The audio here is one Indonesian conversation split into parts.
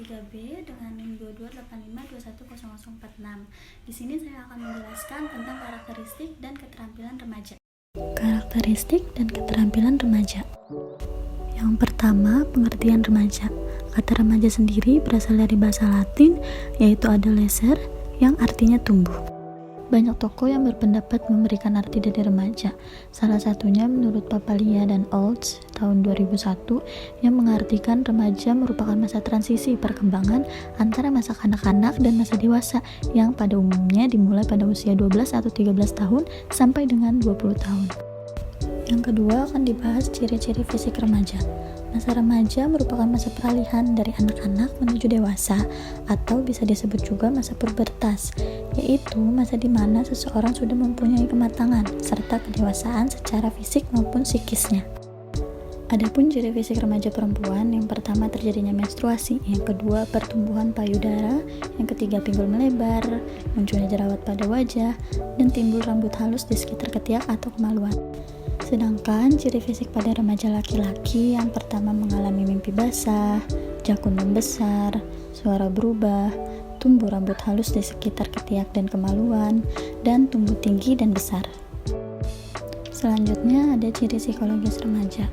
3B dengan NIM 2285210046. Di sini saya akan menjelaskan tentang karakteristik dan keterampilan remaja. Karakteristik dan keterampilan remaja. Yang pertama, pengertian remaja. Kata remaja sendiri berasal dari bahasa Latin, yaitu adolescer, yang artinya tumbuh. Banyak tokoh yang berpendapat memberikan arti dari remaja. Salah satunya menurut Papalia dan Olds tahun 2001 yang mengartikan remaja merupakan masa transisi perkembangan antara masa kanak-kanak dan masa dewasa yang pada umumnya dimulai pada usia 12 atau 13 tahun sampai dengan 20 tahun. Yang kedua akan dibahas ciri-ciri fisik remaja. Masa remaja merupakan masa peralihan dari anak-anak menuju dewasa atau bisa disebut juga masa pubertas, yaitu masa di mana seseorang sudah mempunyai kematangan serta kedewasaan secara fisik maupun psikisnya. Adapun ciri fisik remaja perempuan, yang pertama terjadinya menstruasi, yang kedua pertumbuhan payudara, yang ketiga pinggul melebar, munculnya jerawat pada wajah, dan timbul rambut halus di sekitar ketiak atau kemaluan. Sedangkan ciri fisik pada remaja laki-laki yang pertama mengalami mimpi basah, jakun membesar, suara berubah, tumbuh rambut halus di sekitar ketiak dan kemaluan, dan tumbuh tinggi dan besar. Selanjutnya ada ciri psikologis remaja.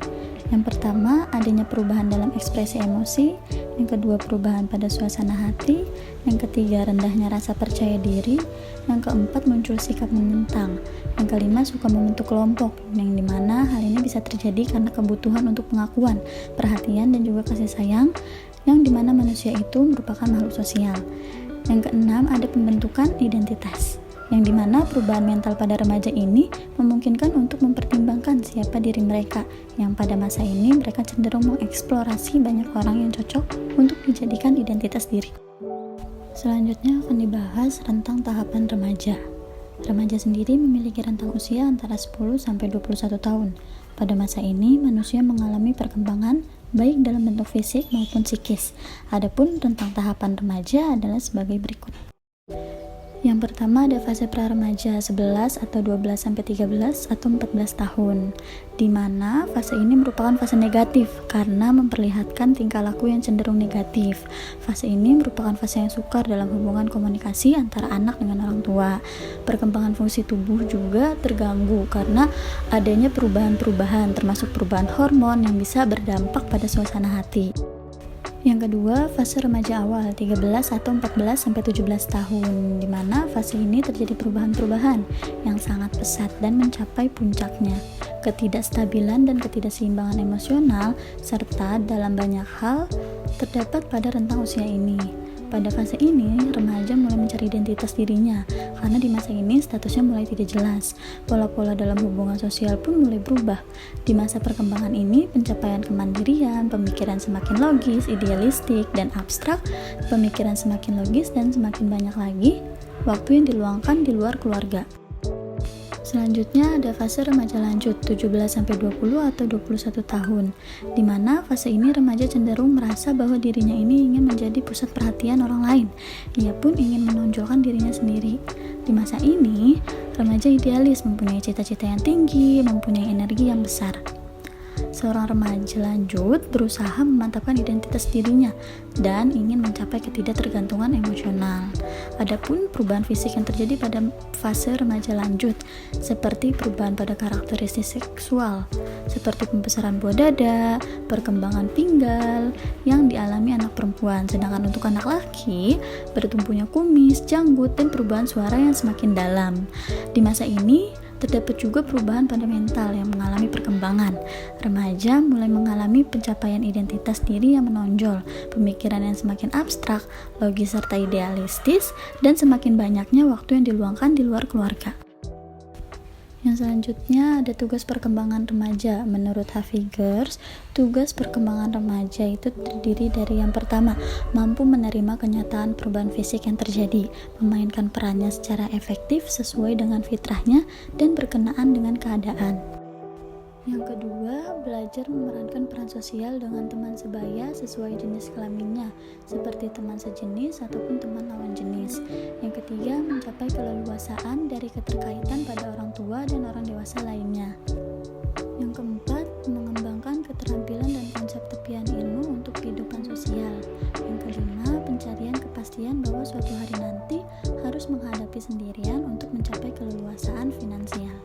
Yang pertama, adanya perubahan dalam ekspresi emosi, yang kedua perubahan pada suasana hati, yang ketiga rendahnya rasa percaya diri, yang keempat muncul sikap menentang, yang kelima suka membentuk kelompok, yang dimana hal ini bisa terjadi karena kebutuhan untuk pengakuan, perhatian, dan juga kasih sayang, yang dimana manusia itu merupakan makhluk sosial. Yang keenam ada pembentukan identitas, yang dimana perubahan mental pada remaja ini memungkinkan untuk mempertimbangkan siapa diri mereka, yang pada masa ini mereka cenderung mengeksplorasi banyak orang yang cocok untuk dijadikan identitas diri. Selanjutnya akan dibahas rentang tahapan remaja. Remaja sendiri memiliki rentang usia antara 10 sampai 21 tahun. Pada masa ini manusia mengalami perkembangan baik dalam bentuk fisik maupun psikis. Adapun rentang tahapan remaja adalah sebagai berikut. Yang pertama ada fase pra-remaja 11 atau 12 sampai 13 atau 14 tahun, di mana fase ini merupakan fase negatif karena memperlihatkan tingkah laku yang cenderung negatif. Fase ini merupakan fase yang sukar dalam hubungan komunikasi antara anak dengan orang tua. Perkembangan fungsi tubuh juga terganggu karena adanya perubahan-perubahan termasuk perubahan hormon yang bisa berdampak pada suasana hati. Yang kedua, fase remaja awal 13 atau 14 sampai 17 tahun, di mana fase ini terjadi perubahan-perubahan yang sangat pesat dan mencapai puncaknya. Ketidakstabilan dan ketidakseimbangan emosional serta dalam banyak hal terdapat pada rentang usia ini. Pada fase ini, remaja mulai mencari identitas dirinya, karena di masa ini statusnya mulai tidak jelas. Pola-pola dalam hubungan sosial pun mulai berubah. Di masa perkembangan ini, pencapaian kemandirian, pemikiran semakin logis, idealistik, dan abstrak, pemikiran semakin logis dan semakin banyak lagi, waktu yang diluangkan di luar keluarga. Selanjutnya ada fase remaja lanjut 17 sampai 20 atau 21 tahun, di mana fase ini remaja cenderung merasa bahwa dirinya ini ingin menjadi pusat perhatian orang lain. Ia pun ingin menonjolkan dirinya sendiri. Di masa ini, remaja idealis, mempunyai cita-cita yang tinggi, mempunyai energi yang besar. Seorang remaja lanjut berusaha memantapkan identitas dirinya dan ingin mencapai ketidaktergantungan emosional. Adapun perubahan fisik yang terjadi pada fase remaja lanjut seperti perubahan pada karakteristik seksual seperti pembesaran buah dada, perkembangan pinggal yang dialami anak perempuan, sedangkan untuk anak laki bertumbuhnya kumis, janggut, dan perubahan suara yang semakin dalam. Di masa ini terdapat juga perubahan pada mental yang mengalami perkembangan. Remaja mulai mengalami pencapaian identitas diri yang menonjol, pemikiran yang semakin abstrak, logis serta idealistis, dan semakin banyaknya waktu yang diluangkan di luar keluarga. Yang selanjutnya ada tugas perkembangan remaja. Menurut Havigers, tugas perkembangan remaja itu terdiri dari yang pertama, mampu menerima kenyataan perubahan fisik yang terjadi, memainkan perannya secara efektif sesuai dengan fitrahnya dan berkenaan dengan keadaan. Yang kedua, belajar memerankan peran sosial dengan teman sebaya sesuai jenis kelaminnya, seperti teman sejenis ataupun teman lawan jenis. Yang ketiga, mencapai keleluasaan dari keterkaitan pada orang tua dan orang dewasa lainnya. Yang keempat, mengembangkan keterampilan dan konsep tepian ilmu untuk kehidupan sosial. Yang kelima, kalian bahwa suatu hari nanti harus menghadapi sendirian untuk mencapai keleluasaan finansial.